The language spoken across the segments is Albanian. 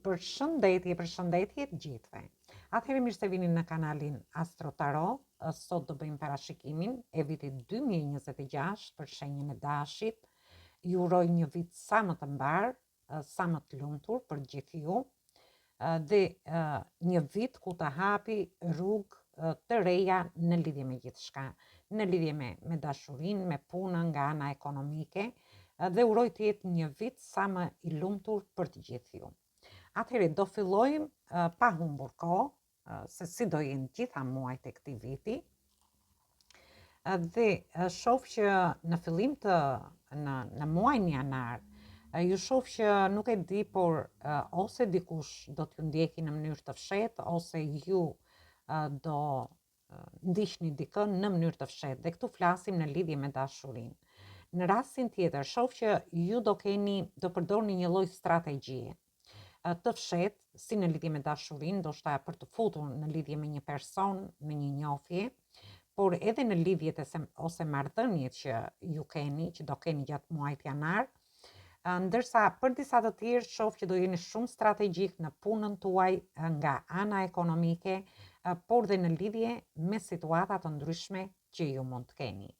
Përshëndetje të gjithëve. Atëherë mirë se vini në kanalin Astro Tarot. Sot do bëjmë parashikimin e vitit 2026 për shenjën e Dashit. Ju uroj një vit sa më të mbar, sa më të lumtur për gjithë ju, dhe një vit ku të hapi rrugë të reja në lidhje me gjithçka, në lidhje me dashurinë, me punën, nga ana ekonomike, dhe uroj të jetë një vit sa më i lumtur për të gjithë ju. Atëherë do fillojmë pa humbur kohë, se si do jenë gjitha muajt e këtij viti. Dhe shoh që në fillim në muajin janar, ju shoh që nuk e di, por ose dikush do t'ju ndjeki në mënyrë të fshehtë, ose ju do ndiqni dikën në mënyrë të fshehtë. Dhe këtu flasim në lidhje me dashurinë. Në rastin tjetër, shoh që ju do përdorni një lloj strategjie të fshet, si në lidhje me dashurinë, ndoshta për të futur në lidhje me një person, me një njohje, por edhe në lidhjet ose marrëdhëniet që ju keni, që do keni gjatë muajit janar, ndërsa për disa të tjerë shoh që do jeni shumë strategjik në punën tuaj nga ana ekonomike, por dhe në lidhje me situata të ndryshme që ju mund të keni.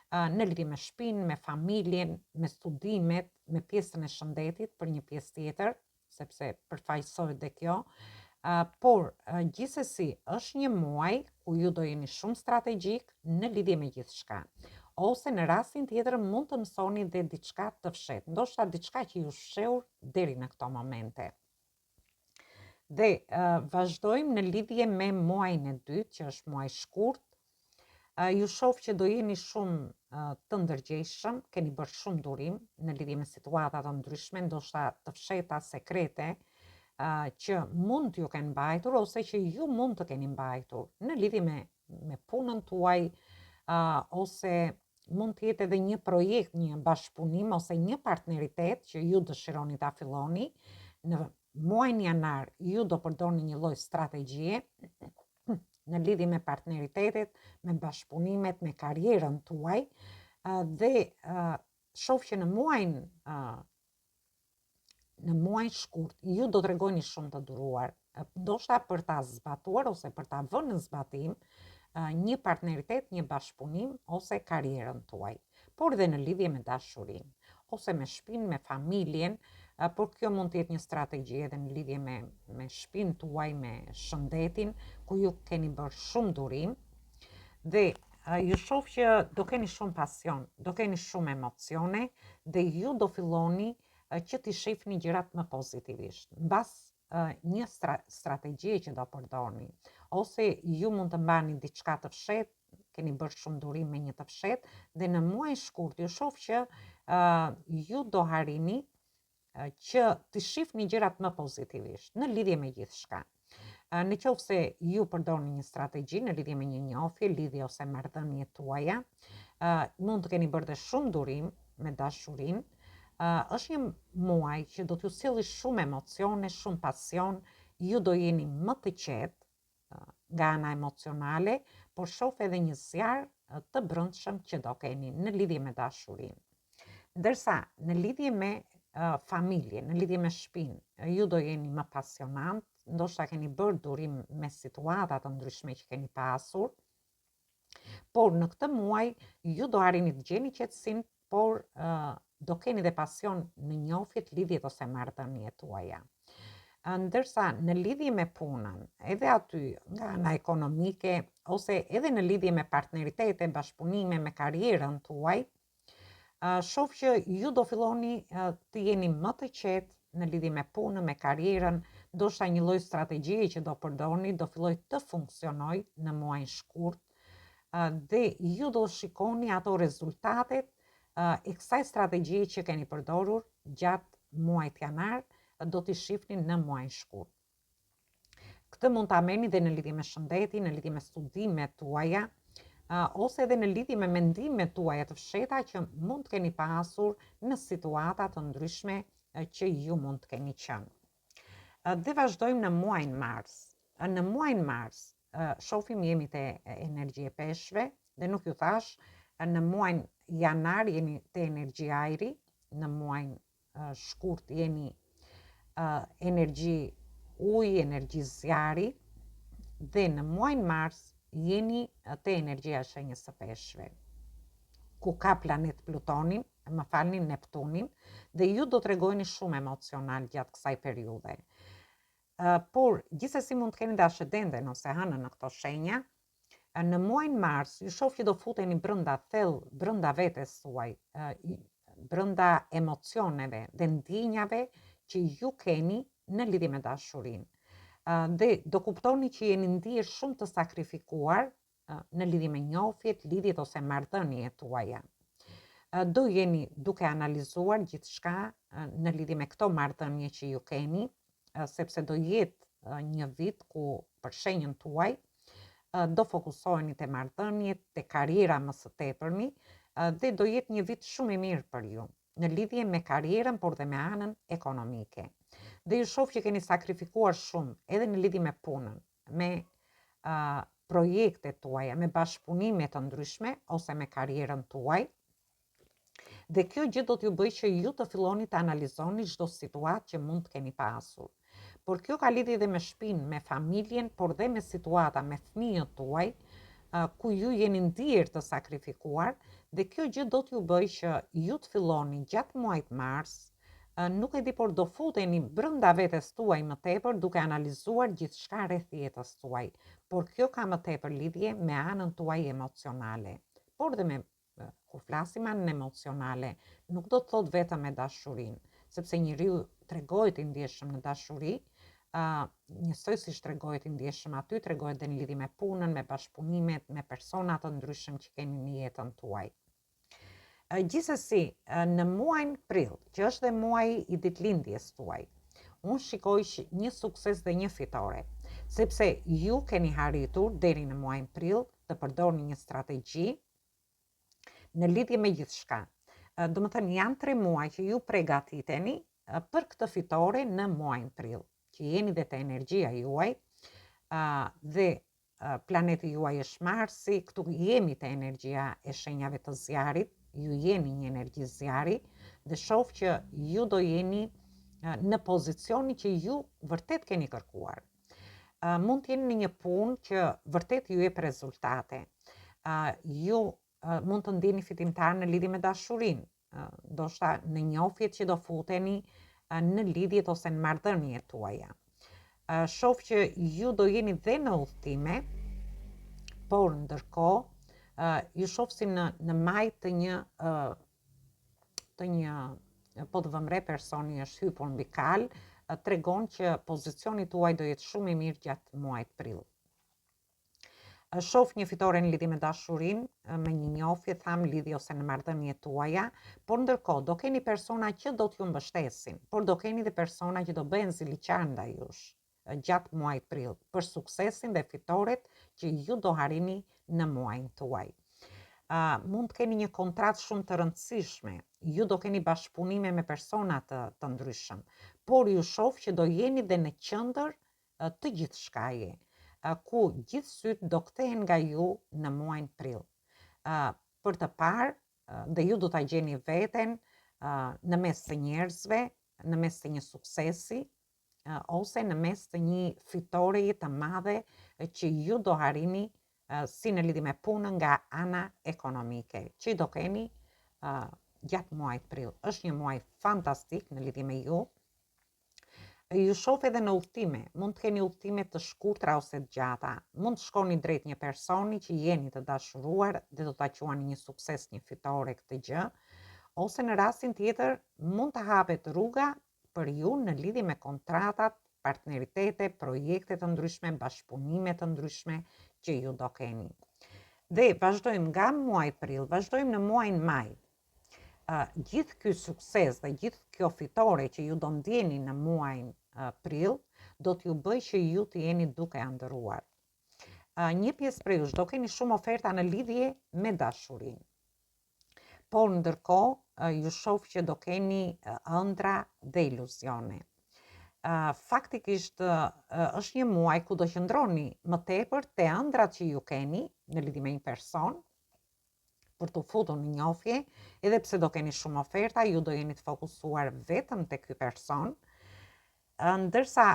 Në lidhje me shtëpinë, me familjen, me studimet, me pjesën e shëndetit për një pjesë tjetër, sepse përfaqësohet dhe kjo, por gjithsesi është një muaj ku ju do jeni shumë strategjik në lidhje me gjithçka. Ose në rastin tjetër mund të mësoni dhe diçka të fshehtë, ndoshta diçka që ju shehur deri në këto momente. Dhe vazhdojmë në lidhje me muajin e dytë, që është muaj shkurt. Ju shoh që do jeni shumë të ndërgjegjshëm, keni bërë shumë durim në lidhje me situata të ndryshme, ndoshta të fshehta, sekrete, që mund t'ju kenë mbajtur ose që ju mund të keni mbajtur në lidhje me punën tuaj, ose mund të jetë edhe një projekt, një bashkëpunim ose një partneritet që ju dëshironi ta filloni. Në muajin janar ju do përdorni një lloj strategjie në lidhje me partneritetet, me bashkëpunimet, me karrierën tuaj, dhe shoh që në muajin shkurt ju do t'rregoni shumë të duruar, ndoshta për ta zbatuar ose për ta vënë në zbatim një partneritet, një bashkëpunim ose karrierën tuaj, por dhe në lidhje me dashurinë, ose me shtëpinë, me familjen, por kjo mund të jetë një strategji edhe në lidhje me shtëpinë tuaj, me shëndetin, ku ju keni bërë shumë durim, dhe ju shoh që do keni shumë pasion, do keni shumë emocione, dhe ju do filloni që t'i shihni gjërat më pozitivisht, mbas një strategjie që do përdorni, ose ju mund të mbani diçka të fshehtë, keni bërë shumë durim me një të fshehtë, dhe në muajin shkurt ju shoh që ju do harrini që t'i shihni gjërat më pozitivisht në lidhje me gjithçka. Në qoftë se ju përdorni një strategji në lidhje me një njohje, lidhje ose marrëdhënie tuaja, mund të keni bërë dhe shumë durim me dashurinë. Është një muaj që do t'ju sjellë shumë emocione, shumë pasion, ju do jeni më të qetë nga ana emocionale, por shoh edhe një zjarr të brendshëm që do keni në lidhje me dashurinë. Ndërsa në lidhje me familje, në lidhje me shtëpinë, ju do jeni më pasionant, ndoshta keni bërë durim me situata të ndryshme që keni pasur, por në këtë muaj ju do arrini të gjeni qetësinë, por do keni dhe pasion në njohjet, lidhjet ose marrëdhëniet tuaja. Ndërsa në lidhje me punën, edhe aty nga ana ekonomike, ose edhe në lidhje me partneritete, bashkëpunime, me karrierën tuaj, shoh që ju do filloni të jeni më të qetë në lidhje me punën, me karrierën, ndoshta një lloj strategjie që do përdorni do filloj të funksionoj në muajin shkurt, dhe ju do shikoni ato rezultatet e kësaj strategjie që keni përdorur gjatë muajit janar, do t'i shihni në muajin shkurt. Këtë mund ta merrni dhe në lidhje me shëndetin, në lidhje me studimet tuaja, ose edhe në lidhje me mendimet tuaja të fshehta që mund të keni pasur në situata të ndryshme që ju mund të keni qenë. Dhe vazhdojmë në muajin mars. Në muajin mars shohim jemi te energji e peshqve, dhe nuk ju thash, në muajin janar jeni te energji ajri, në muajin shkurt jeni energji ujë, energji zjarri, dhe në muajin mars jeni te energjia e shenjës së peshqve, ku ka planet Plutonin, më falni Neptunin, dhe ju do të regojni shumë emocional gjatë kësaj periude. Por, gjithsesi mund të keni dashëdende nëse hënë në këto shenja, në muajin mars ju shoh që do futeni brenda thellë, brenda vetes tuaj, brenda emocioneve dhe ndjenjave që ju keni në lidhje me dashurinë. Dhe do kuptoni që jeni ndier shumë të sakrifikuar në lidhje me njohjet, lidhjet ose marrëdhëniet tuaja. Do jeni duke analizuar gjithçka në lidhje me këto marrëdhënie që ju keni, sepse do jetë një vit ku për shenjën tuaj do fokusoheni te marrëdhëniet, te karriera më së tepërmi, dhe do jetë një vit shumë i mirë për ju në lidhje me karrierën, por dhe me anën ekonomike. Dhe ju shoh që keni sakrifikuar shumë edhe në lidhje me punën, me projektet tuaja, me bashkëpunime të ndryshme ose me karrierën tuaj. Dhe kjo gjë do t'ju bëjë që ju të filloni të analizoni çdo situatë që mund të keni pasur. Por kjo ka lidhje dhe me shtëpinë, me familjen, por dhe me situata me fëmijët tuaj, ku ju jeni ndier të sakrifikuar, dhe kjo gjë do t'ju bëjë që ju të filloni gjatë muajit mars, nuk e di, por do futeni brenda vetes tuaj më tepër duke analizuar gjithçka rreth jetës tuaj, por kjo ka më tepër lidhje me anën tuaj emocionale. Por dhe me kur flasim anën emocionale, nuk do të thot vetëm me dashurinë, sepse njeriu tregohet i ndjeshëm në dashuri, njësoj si tregohet i ndjeshëm aty, tregohet dhe në lidhje me punën, me bashkëpunimet, me persona të ndryshëm që keni në jetën tuaj. Gjithsesi, në muajin prill, që është dhe muaji i ditëlindjes tuaj, unë shikoj një sukses dhe një fitore, sepse ju keni arritur deri në muajin prill të përdorni një strategji në lidhje me gjithçka. Do të thënë janë 3 muaj që ju përgatiteni për këtë fitore në muajin prill, që jeni dhe te energjia juaj, dhe planeti juaj është Marsi, këtu jemi te energjia e shenjave të zjarit, ju jeni një energji zjari, dhe shoh që ju do jeni në pozicioni që ju vërtet keni kërkuar. Mund të jeni në një punë që vërtet ju jep rezultate. Ju mund të ndjeni fitimtar në lidhje me dashurinë, ndoshta në njohjet që do futeni në lidhjet ose në marrëdhëniet tuaja. Shoh që ju do jeni dhe në udhëtime, por ndërkohë ju shoh si në maj të një po të vëmre personi është hypur mbi kal, tregon që pozicioni tuaj do jetë shumë i mirë gjatë muajit prill. Shoh një fitore në lidhje me dashurinë, me një njohje, lidhje ose në marrëdhëniet tuaja, por ndërkohë do keni persona që do t'ju mbështesin, por do keni dhe persona që do bëhen ziliqar ndaj jush gjatë muajit prill për suksesin dhe fitoret që ju do harrini në muajin tuaj. Mund të keni një kontratë shumë të rëndësishme, ju do keni bashkëpunime me persona të ndryshëm, por ju shoh që do jeni dhe në qendër të gjithçkaje, ku gjithë sytë do kthehen nga ju në muajin prill. Për të parë, dhe ju do ta gjeni veten në mes të njerëzve, në mes të një suksesi, ose në mes të një fitoreje të madhe që ju do harrini si në lidhje me punën nga ana ekonomike, që do keni gjatë muajit prill. Është një muaj fantastik në lidhje me ju. Ju shoh edhe në udhëtime, mund të keni udhëtime të shkurtra ose të gjata, mund të shkoni drejt një personi që jeni të dashuruar dhe do ta quani një sukses, një fitore këtë gjë, ose në rastin tjetër mund të hapet rruga për ju në lidhje me kontratat, partneritete, projekte të ndryshme, bashkëpunime të ndryshme që ju do keni. Dhe vazhdojmë nga muaji prill, vazhdojmë në muajin maj. Gjithë ky sukses dhe gjithë kjo fitore që ju do ndjeni në muajin prill do t'ju bëjë që ju të jeni duke ëndrruar. Një pjesë prej jush do keni shumë oferta në lidhje me dashurinë. Por ndërkohë ju shoh që do keni ëndra dhe iluzione. Faktikisht është një muaj ku do qëndroni më tepër te ëndrat që ju keni në lidhje me një person, për të futur në njohje, edhe pse do keni shumë oferta, ju do jeni të fokusuar vetëm te ky person, ndërsa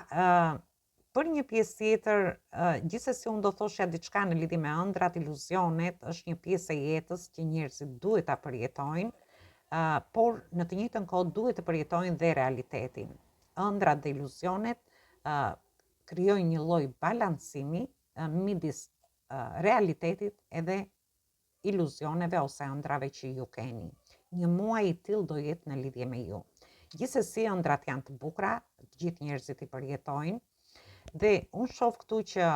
për një pjesë tjetër, gjithsesi unë do thoshja diçka në lidhje me ëndrat, iluzionet, është një pjesë e jetës që njerëzit duhet ta përjetojnë, por në të njëjtën kohë duhet të përjetojnë dhe realitetin. Ëndrat dhe iluzionet krijojnë një lloj balancimi midis realitetit edhe iluzioneve ose ëndrave që ju keni. Një muaj i tillë do jetë në lidhje me ju. Gjithsesi ëndrat janë të bukura, të gjithë njerëzit i përjetojnë, dhe unë shoh këtu që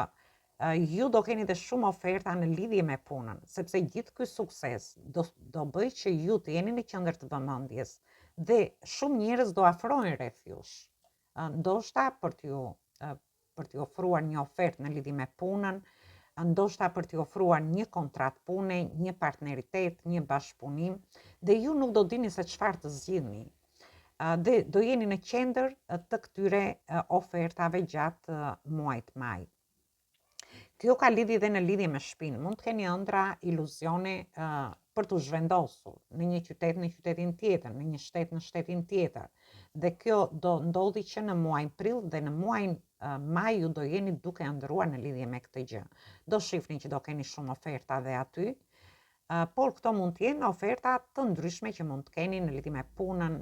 ju do keni dhe shumë oferta në lidhje me punën, sepse gjithë ky sukses do bëj që ju të jeni në qendër të vëmendjes dhe shumë njerëz do afrohen rreth jush. Ndoshta për t'ju ofruar një ofertë në lidhje me punën, ndoshta për t'ju ofruar një kontratë pune, një partneritet, një bashkëpunim, dhe ju nuk do dini se çfarë të zgjidhni. Dhe do jeni në qendër të këtyre ofertave gjatë muajit maj. Kjo ka lidhje dhe në lidhje me shtëpinë. Mund të keni ëndra, iluzione për të zhvendosur në një qytet në qytetin tjetër, në një shtet në shtetin tjetër. Dhe kjo do ndodhi që në muajin prill dhe në muajin maj ju do jeni duke ëndruar në lidhje me këtë gjë. Do shihni që do keni shumë oferta dhe aty, por këto mund të jenë oferta të ndryshme që mund të keni në lidhje me punën,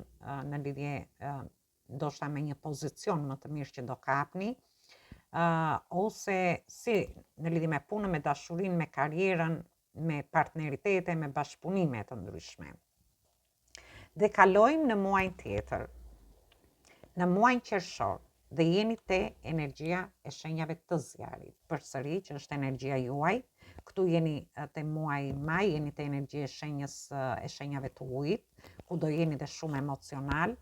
në lidhje ndoshta me një pozicion më të mirë që do kapni, ose si në lidhje me punën, me dashurinë, me karrierën, me partneritete, me bashkëpunime të ndryshme. Dhe kalojmë në muajin tjetër, në muajin qershor, dhe jeni te energjia e shenjave të zjarit. Përsëri që është energjia juaj, këtu jeni te muaji maj, jeni te energjia e shenjave të ujit, ku do jeni dhe shumë emocional.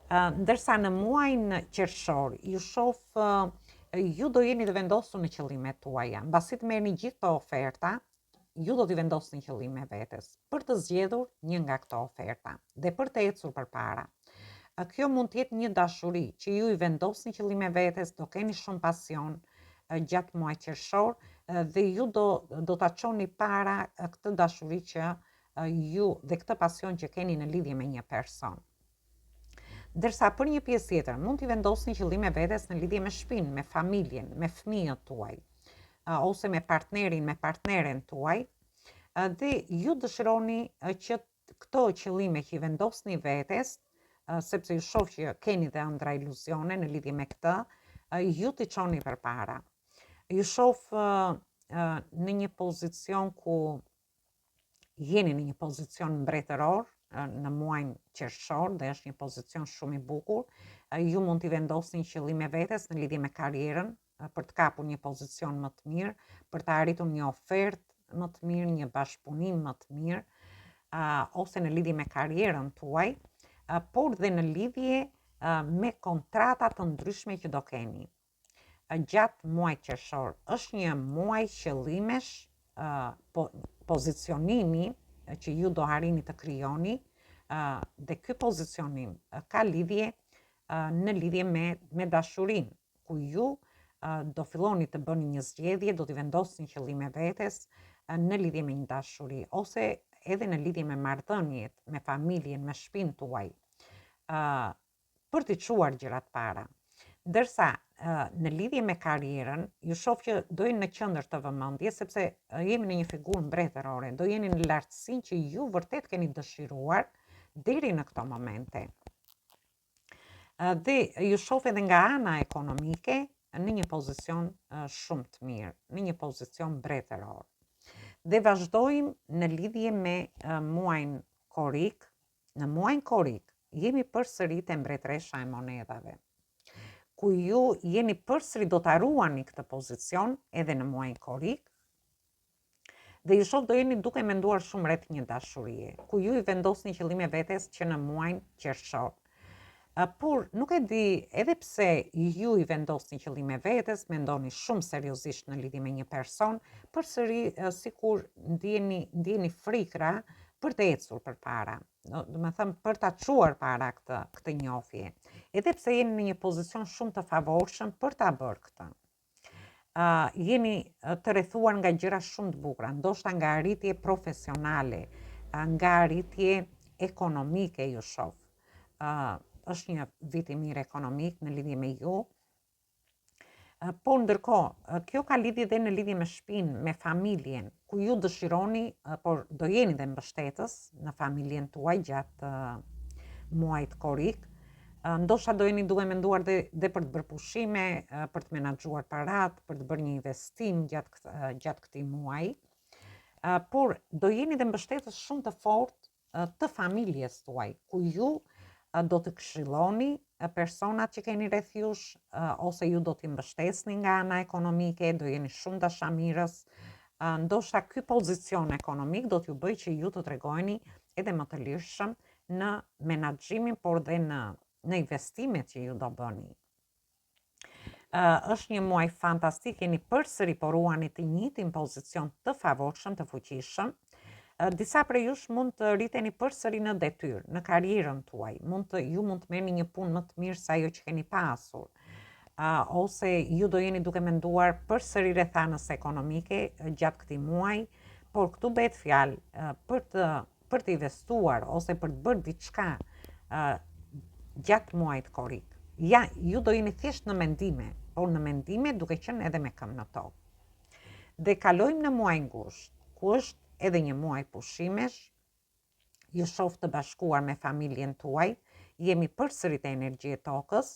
Ndërsa në muajin qershor, ju shoh ju do jeni të vendosur në qëllimet tuaja. Mbasi të merrni gjithë këto oferta, ju do t'i vendosni qëllime vetes për të zgjedhur një nga këto oferta dhe për të ecur përpara. Kjo mund të jetë një dashuri që ju i vendosni qëllime vetes, do keni shumë pasion gjatë muajit qershor dhe ju do ta çoni para këtë dashuri që ju dhe këtë pasion që keni në lidhje me një person. Ndërsa për një pjesë tjetër mund t'i vendosni qëllime vetes në lidhje me shtëpinë, me familjen, me fëmijët tuaj, ose me partnerin, me partneren tuaj, dhe ju dëshironi që këto qëllime që i vendosni vetes, sepse ju shoh që keni dhe ëndra iluzione në lidhje me këtë, ju t'i çoni përpara. Ju shoh në një pozicion ku jeni në një pozicion mbretëror në muajin qershor dhe është një pozicion shumë i bukur. Ju mund t'i vendosni qëllime vetes në lidhje me karrierën, për të kapur një pozicion më të mirë, për të arritur një ofertë më të mirë, një bashkëpunim më të mirë, ose në lidhje me karrierën tuaj, por dhe në lidhje me kontrata të ndryshme që do keni. Gjatë muajit qershor është një muaj qëllimesh, pozicionimi që ju do arrini të krijoni, dhe ky pozicionim ka lidhje në lidhje me dashurinë, ku ju do filloni të bëni një zgjedhje, do t'i vendosni qëllime vetes në lidhje me një dashuri, ose edhe në lidhje me marrëdhëniet, me familjen, me shtëpinë tuaj, për t'i çuar gjërat para. Ndërsa në lidhje me karrierën, ju shoh që do jeni në qendër të vëmendjes, sepse jemi në një figurë mbretërore, do jeni në lartësinë që ju vërtet keni dëshiruar deri në këto momente. Dhe ju shoh edhe nga ana ekonomike në një pozicion shumë të mirë, në një pozicion mbretëror. Dhe vazhdojmë në lidhje me muajin korik. Në muajin korik jemi përsëri te mbretëresha e monedhave, ku ju jeni përsëri do ta ruani këtë pozicion edhe në muajin korik. Dhe ju shoh do jeni duke menduar shumë rreth një dashurie, ku ju i vendosni qëllime vetes që në muajin qershor. Por nuk e di, edhe pse ju i vendosni qëllime vetes, mendoni shumë seriozisht në lidhje me një person, përsëri sikur ndjeni frikra për të ecur përpara. Do të thënë për ta çuar para këtë njohje. Edhe pse jeni në një pozicion shumë të favorshëm për ta bërë këtë. Jeni të rrethuar nga gjëra shumë të bukura, ndoshta nga arritje profesionale, nga arritje ekonomike ju shoh. është një vit i mirë ekonomik në lidhje me ju. Por ndërkohë, kjo ka lidhje dhe në lidhje me shtëpinë, me familjen, ku ju dëshironi, por do jeni dhe mbështetës në familjen tuaj gjatë muajit korik. Ndoshta do jeni duke menduar dhe për të bërë pushime, për të menaxhuar parat, për të bërë një investim gjatë këtij muaji. Por do jeni dhe mbështetës shumë të fortë të familjes tuaj, ku ju do të këshilloni personat që keni rreth jush, ose ju do t'i mbështesni nga ana ekonomike, do jeni shumë dashamirës. Ndoshta ky pozicion ekonomik do t'ju bëjë që ju të tregojeni edhe më të lirshëm në menaxhimin, por dhe në investimet që ju do bëni. Është një muaj fantastik, jeni përsëri poruani të njëjtin pozicion të favorshëm, të fuqishëm. Disa prej jush mund të rriteni përsëri në detyrë, në karrierën tuaj. Ju mund të merrni një punë më të mirë se ajo që keni pasur. Ose ju do jeni duke menduar përsëri rreth anës ekonomike gjatë këtij muaji, por këtu bëhet fjalë për të investuar ose për të bërë diçka gjatë muajit korik. Ja, ju do jeni thjesht në mendime, por në mendime duke qenë edhe me këmbë në tokë. Dhe kalojmë në muajin gusht, ku është edhe një muaj pushimesh, ju shoh të bashkuar me familjen tuaj, jemi përsëri te energjia e tokës,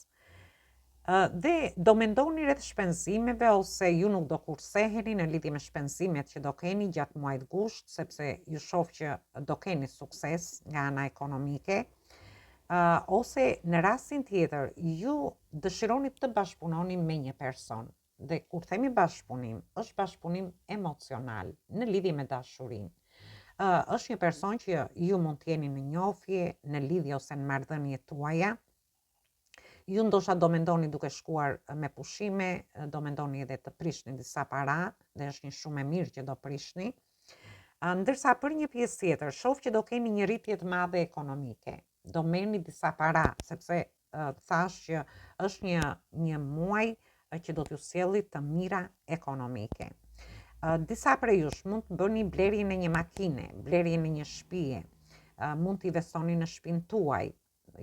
dhe do mendoni rreth shpenzimeve, ose ju nuk do kurseheni në lidhje me shpenzimet që do keni gjatë muajit gusht, sepse ju shoh që do keni sukses nga ana ekonomike, ose në rastin tjetër ju dëshironi të bashkëpunoni me një person. Dhe kur themi bashkëpunim, është bashkëpunim emocional, në lidhje me dashurinë. Është një person që ju mund të jeni në njohje, në lidhje ose në marrëdhënie tuaja. Ju ndoshta do mendoni duke shkuar me pushime, do mendoni edhe të prishni disa para, dhe është një shumë e mirë që do prishni. Ndërsa për një pjesë tjetër, shoh që do keni një rritje të madhe ekonomike. Do merrni disa para, sepse thash që është një muaj që do t'ju sjelli të mira ekonomike. Disa prej jush mund të bëni blerjen e një makine, blerjen e një shtëpie, mund të investoni në shtëpinë tuaj,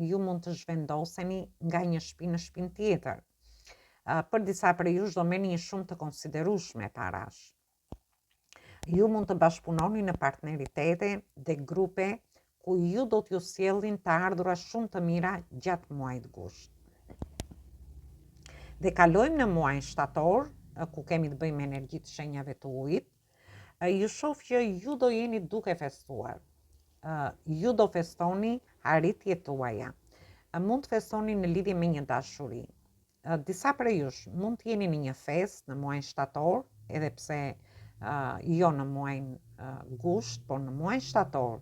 ju mund të zhvendoseni nga një shtëpi në shtëpinë tjetër. Për disa prej jush do merrni një shumë të konsiderueshme parash. Ju mund të bashkëpunoni në partneritete dhe grupe ku ju do t'ju sjellin të ardhura shumë të mira gjatë muajit gusht. Dhe kalojmë në muajin shtator, ku kemi të bëjmë energji të shenjave të ujit. Ju shoh që ju do jeni duke festuar. Ju do festoni arritjet tuaja. Mund të festoni në lidhje me një dashuri. Disa prej jush mund të jeni në një festë në muajin shtator, edhe pse jo në muajin gusht, por në muajin shtator,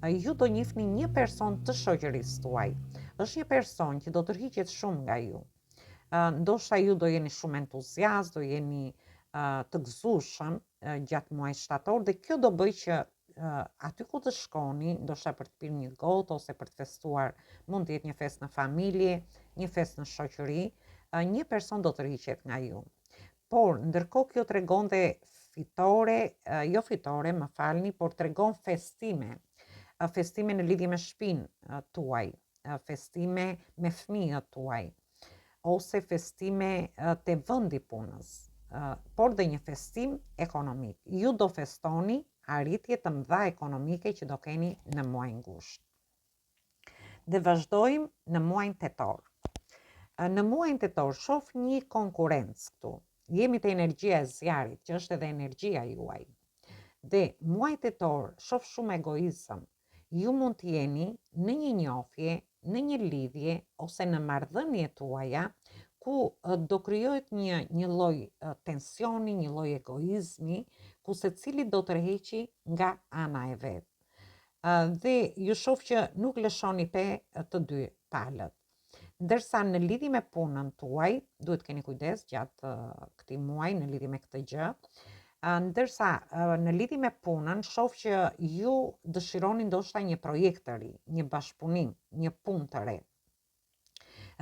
ju do njihni një person të shoqërisë tuaj. Është një person që do tërhiqet shumë nga ju. Ndoshta ju do jeni shumë entuziast, do jeni të gëzueshëm gjatë muajit shtator, dhe kjo do bëj që aty ku të shkoni, ndoshta për të pirë një gotë ose për të festuar, mund të jetë një festë në familje, një festë në shoqëri, një person do të rriqet nga ju. Por ndërkohë kjo tregon dhe më falni, por tregon festime në lidhje me shtëpinë tuaj, festime me fëmijët tuaj, ose festime te vendi punës, por dhe një festim ekonomik. Ju do festoni arritje të mëdha ekonomike që do keni në muajin gusht. Dhe vazhdojmë në muajin tetor. Në muajin tetor shoh një konkurrencë këtu. Jemi te energjia e zjarit, që është edhe energjia juaj. Dhe muaji tetor shoh shumë egoizëm. Ju mund të jeni në një njohje, në një lidhje ose në marrëdhënie tuaja, ku do krijohet një lloj tensioni, një lloj egoizmi, ku secili do tërheqi nga ana e vet. Dhe ju shoh që nuk lëshoni të dy palët. Ndërsa në lidhje me punën tuaj, duhet keni kujdes gjatë këtij muaji në lidhje me këtë gjë. Ndërsa në lidhje me punën, shoh që ju dëshironi ndoshta një projekt të ri, një bashkëpunim, një punë të re.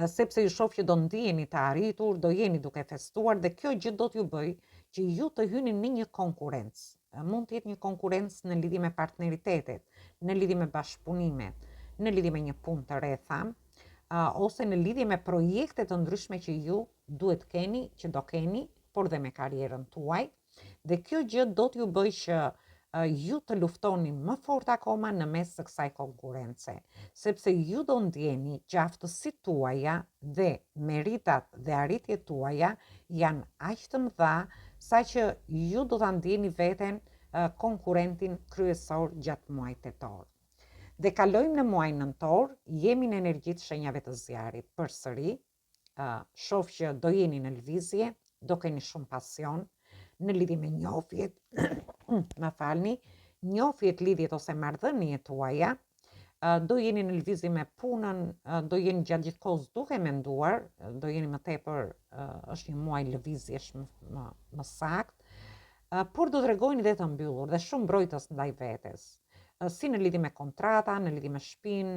Sepse ju shoh që do ndiheni të arritur, do jeni duke festuar, dhe kjo gjë do t'ju bëj që ju të hyni në një konkurrencë. Mund të jetë një konkurrencë në lidhje me partneritetet, në lidhje me bashkëpunimet, në lidhje me një punë të re, tham, ose në lidhje me projekte të ndryshme që ju duhet keni, që do keni, por dhe me karrierën tuaj. Dhe kjo gjë do t'ju bëj që ju të luftoni më fort akoma në mes të kësaj konkurrence, sepse ju do ndjeni që aftësitë tuaja dhe meritat dhe arritjet tuaja janë aq të mëdha sa që ju do ta ndjeni veten konkurentin kryesor gjatë muajit tetor. Dhe kalojmë në muajin nëntor, jemi në energjitë shenjave të zjarit përsëri. Shoh që do jeni në lëvizje, do keni shumë pasion në lidhje me njohjet, më falni, njohjet, lidhjet ose marrëdhëniet tuaja. Do jeni në lëvizje me punën, do jeni gjatë gjithë kohës duke menduar, do jeni më tepër, është një muaj lëvizjesh më saktë, por do t'rregojeni dhe të mbyllur dhe shumë mbrojtës ndaj vetes. Si në lidhje me kontrata, në lidhje me shtëpinë,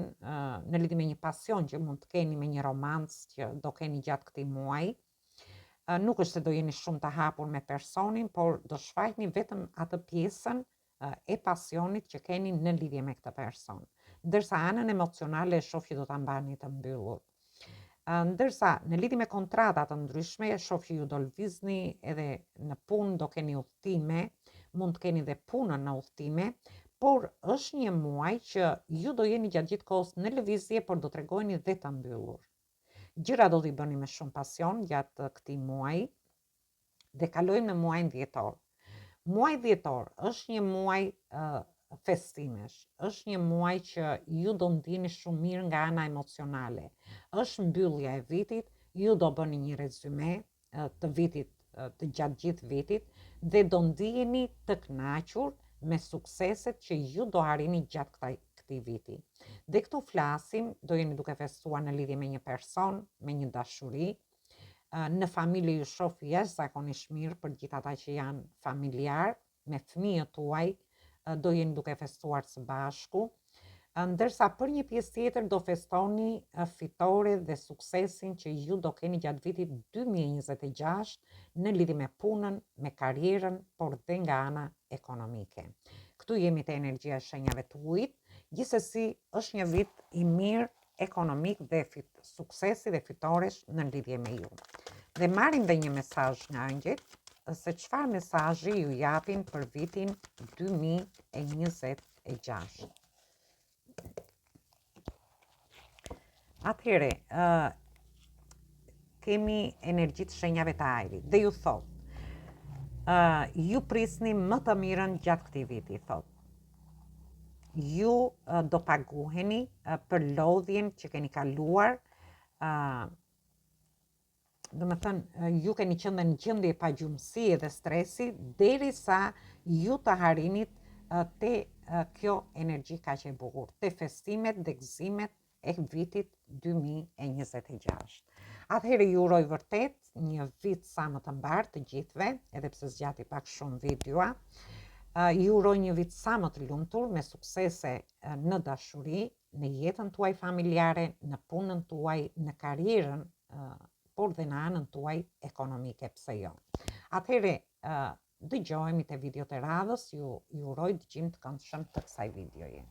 në lidhje me një pasion që mund të keni, me një romancë që do keni gjatë këtij muaji. Nuk është se do jeni shumë të hapur me personin, por do shfaqni vetëm atë pjesën e pasionit që keni në lidhje me këtë person. Ndërsa anën emocionale shoh që do ta mbani të mbyllur. Ndërsa në lidhje me kontrata të ndryshme, shoh që ju do lëvizni edhe në punë, do keni udhëtime, mund të keni dhe punën në udhëtime, por është një muaj që ju do jeni gjatë gjithë kohës në lëvizje, por do t'rregojeni dhe të mbyllur. Gjëra do t'i bëni me shumë pasion gjatë këtij muaji. Dhe kalojmë në muajin dhjetor. Muaji dhjetor është një muaj festimesh, është një muaj që ju do ndjeni shumë mirë nga ana emocionale. Është mbyllja e vitit, ju do bëni një rezume të vitit, të gjatë gjithë vitit, dhe do ndiheni të kënaqur me sukseset që ju do arrini gjatë këtij viti. Dhe këtu flasim, do jeni duke festuar në lidhje me një person, me një dashuri. Në familje ju shoh jashtëzakonisht mirë për gjithë ata që janë familjar, me fëmijët tuaj, do jeni duke festuar së bashku. Ndërsa për një pjesë tjetër do festoni fitore dhe suksesin që ju do keni gjatë vitit 2026 në lidhje me punën, me karrierën, por dhe nga ana ekonomike. Këtu jemi te energjia e shenjave të ujit. Gjithsesi është një vit i mirë ekonomik dhe suksesi dhe fitoresh në lidhje me ju. Dhe marrim dhe një mesazh nga ëngjëjt, se çfarë mesazhi ju japin për vitin 2026. Atëhere, kemi energjitë shenjave të ajrit dhe ju thot, ju prisni më të mirën gjatë këtij viti, thot. Ju do paguheni për lodhjen që keni kaluar, domethënë ju keni qenë në gjendje pagjumësie dhe stresi derisa ju të arrinit te kjo energji kaq e bukur, te festimet dhe gëzimet e vitit 2026. Atëherë ju uroj vërtet një vit sa më të mbarë të gjithve, edhe pse zgjati pak shumë videoa. Ju uroj një vit sa më të lumtur, me suksese në dashuri, në jetën tuaj familjare, në punën tuaj, në karrierën, por dhe në anën tuaj ekonomike, pse jo. Atëherë dëgjohemi te videot e radhës, ju uroj dëgjim të këndshëm të kësaj videoje.